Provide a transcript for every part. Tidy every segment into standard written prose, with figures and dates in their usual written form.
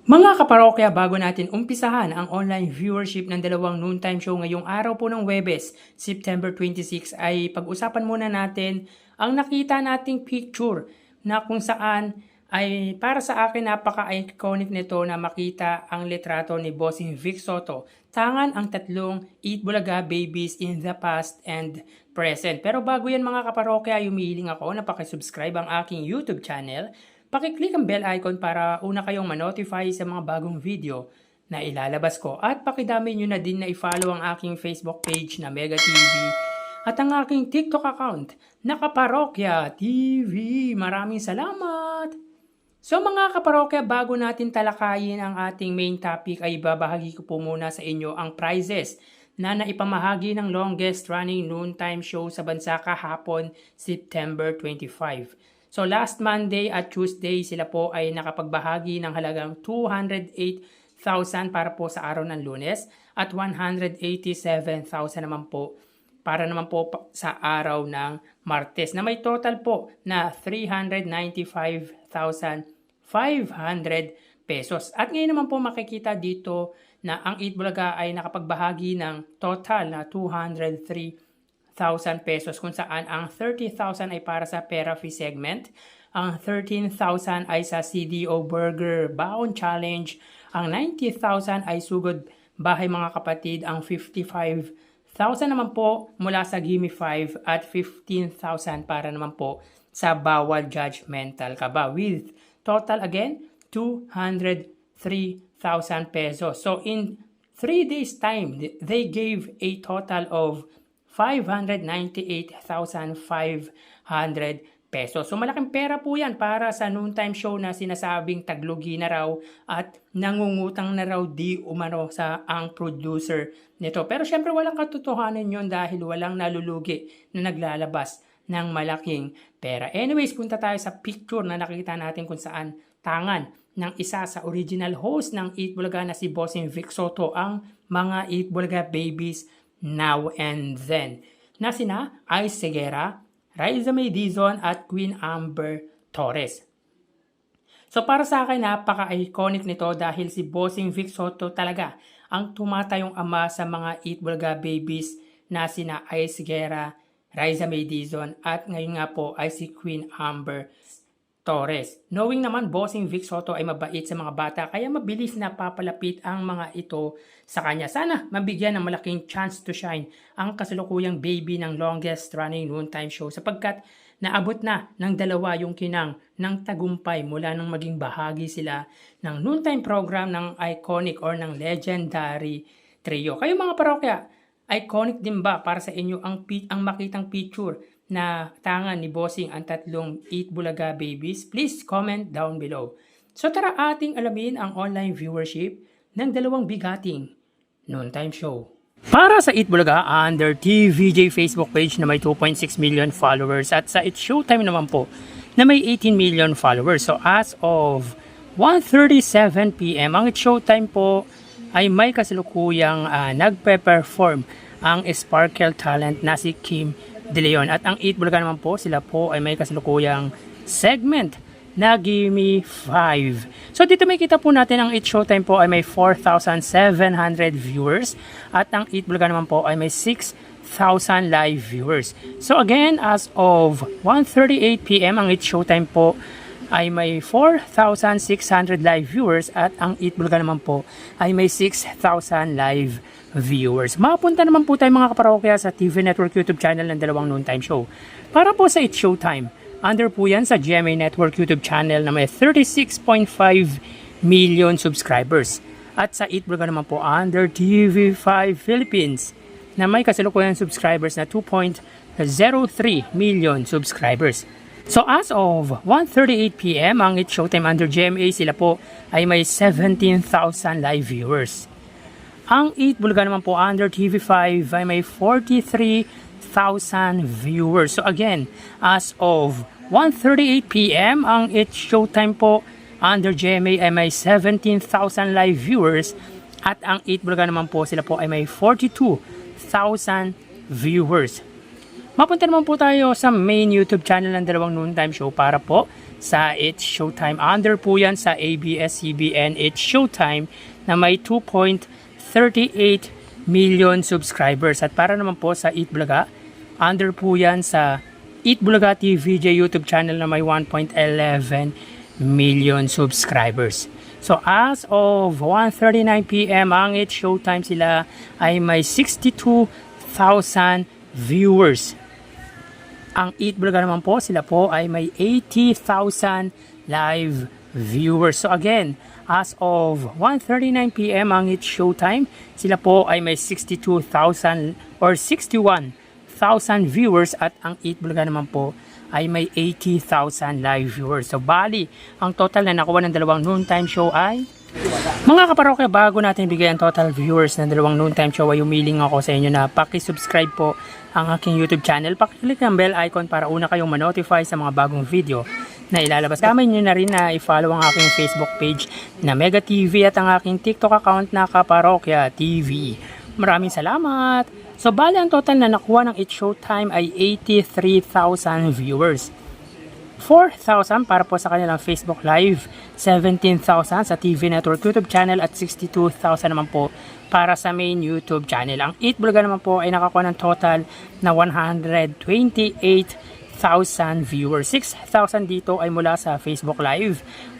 Mga kaparokya, bago natin umpisahan ang online viewership ng dalawang noontime show ngayong araw po ng Huwebes, September 26, ay pag-usapan muna natin ang nakita nating picture na kung saan ay para sa akin napaka-iconic nito na makita ang litrato ni Bossing Vic Soto. Tangan ang tatlong Eat Bulaga babies in the past and present. Pero bago yan mga kaparokya, humihiling ako na pakisubscribe ang aking YouTube channel. Pakiclick ang bell icon para una kayong ma-notify sa mga bagong video na ilalabas ko. At pakidami nyo na din na i-follow ang aking Facebook page na Mega TV at ang aking TikTok account na Kaparokya TV. Maraming salamat! So mga kaparokya, bago natin talakayin ang ating main topic ay babahagi ko po muna sa inyo ang prizes na naipamahagi ng longest running noontime show sa bansa kahapon, September 25. So last Monday at Tuesday sila po ay nakapagbahagi ng halagang 208,000 para po sa araw ng Lunes at 187,000 naman po para naman po sa araw ng Martes na may total po na 395,500 pesos. At ngayon naman po makikita dito na ang Eat Bulaga ay nakapagbahagi ng total na 203,000 pesos kung saan ang 30,000 ay para sa Pera Fee segment, ang 13,000 ay sa CDO Burger Baon Challenge, ang 90,000 ay Sugod Bahay Mga Kapatid, ang 55,000 naman po mula sa Gimme 5 at 15,000 para naman po sa Bawal Judgmental Ka Ba, with total again 203,000 pesos. So in 3 days time, they gave a total of 598,500 pesos. So malaking pera po yan para sa noontime show na sinasabing taglugi na raw at nangungutang na raw di umano sa ang producer nito. Pero syempre walang katotohanan yon dahil walang nalulugi na naglalabas ng malaking pera. Anyways, punta tayo sa picture na nakita natin kung saan tangan ng isa sa original host ng Eat Bulaga na si Bossing Vic Soto ang mga Eat Bulaga babies now and then na sina Ice Segura, Raisa May Dizon at Queen Amber Torres. So para sa akin napaka-iconic nito dahil si Bossing Vic Soto talaga ang tumatayong ama sa mga Eat Bulaga babies na sina Ice Segura, Raisa May Dizon at ngayon nga po ay si Queen Amber Torres. Knowing naman Bossing Vic Soto ay mabait sa mga bata kaya mabilis na papalapit ang mga ito sa kanya. Sana mabigyan ng malaking chance to shine ang kasalukuyang baby ng longest running noontime show sapagkat naabot na ng dalawa yung kinang ng tagumpay mula nang maging bahagi sila ng noontime program ng iconic or ng legendary trio. Kayo mga parokya, iconic din ba para sa inyo ang makitang picture na tangan ni Bossing ang tatlong Eat Bulaga babies? Please comment down below. So tara ating alamin ang online viewership ng dalawang bigating noontime show. Para sa Eat Bulaga, under TVJ Facebook page na may 2.6 million followers at sa It's Showtime naman po na may 18 million followers. So as of 1:37 PM, ang It's Showtime po ay may kasalukuyang nagpe-perform ang Sparkle talent na si Kim De Leon. At ang Eat Bulaga naman po, sila po ay may kasalukuyang segment na Gimme 5. So dito may kita po natin ang It's Showtime po ay may 4,700 viewers at ang Eat Bulaga naman po ay may 6,000 live viewers. So again, as of 1:38 PM, ang It's Showtime po ay may 4,600 live viewers at ang Eat Bulaga naman po ay may 6,000 live viewers. Mapunta naman po tayo mga kaparokya sa TV Network YouTube channel ng dalawang noontime show. Para po sa It's Showtime, under po yan sa GMA Network YouTube channel na may 36.5 million subscribers. At sa Eat Bulaga naman po under TV5 Philippines na may kasalukuyang subscribers na 2.03 million subscribers. So as of 1:38 PM, ang It's Showtime under GMA, sila po ay may 17,000 live viewers. Ang Eat Bulaga naman po under TV5 ay may 43,000 viewers. So again, as of 1:38 PM, ang It's Showtime po under GMA ay may 17,000 live viewers at ang Eat Bulaga naman po, sila po ay may 42,000 viewers. Mapunta naman po tayo sa main YouTube channel ng dalawang noontime show para po sa It's Showtime. Under po yan sa ABS-CBN It's Showtime na may 2.38 million subscribers. At para naman po sa Eat Bulaga, under po yan sa Eat Bulaga TVJ YouTube channel na may 1.11 million subscribers. So as of 1:39 PM ang It's Showtime, sila ay may 62,000 viewers. Ang Eat Bulaga naman po, sila po ay may 80,000 live viewers. So again, as of 1:39 PM ang It's Showtime, sila po ay may 62,000 or 61,000 viewers, at ang Eat Bulaga naman po ay may 80,000 live viewers. So bali, ang total na nakuha ng dalawang noontime show ay, mga kaparokya, bago natin bigay ang total viewers ng dalawang noontime show, ay umiling ako sa inyo na paki-subscribe po ang aking YouTube channel. Paki-click ng bell icon para una kayong ma-notify sa mga bagong video na ilalabas. Damay nyo na rin na i-follow ang aking Facebook page na Mega TV at ang aking TikTok account na Kaparokya TV. Maraming salamat! So bali, ang total na nakuha ng It's Showtime ay 83,000 viewers. 4,000 para po sa kanilang Facebook Live, 17,000 sa TV Network YouTube channel, at 62,000 naman po para sa main YouTube channel. Ang Eat Bulaga naman po ay nakakuha ng total na 128,000 viewers. 6,000 dito ay mula sa Facebook Live,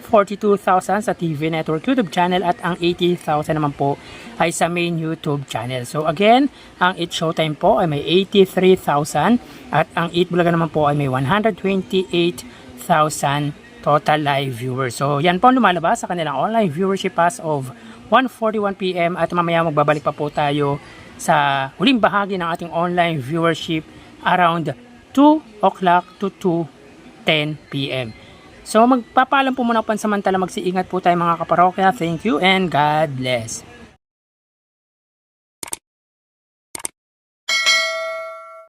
42,000 sa TV Network YouTube channel, at ang 80,000 naman po ay sa main YouTube channel. So again, ang It's Showtime po ay may 83,000 at ang Eat Bulaga naman po ay may 128,000 total live viewers. So yan po ang lumalabas sa kanilang online viewership as of 1:41 PM, at mamaya magbabalik pa po tayo sa huling bahagi ng ating online viewership around 2 o'clock to 2:10 PM. So magpapaalam po muna pansamantala, magsiingat po tayo mga kaparokya. Thank you and God bless.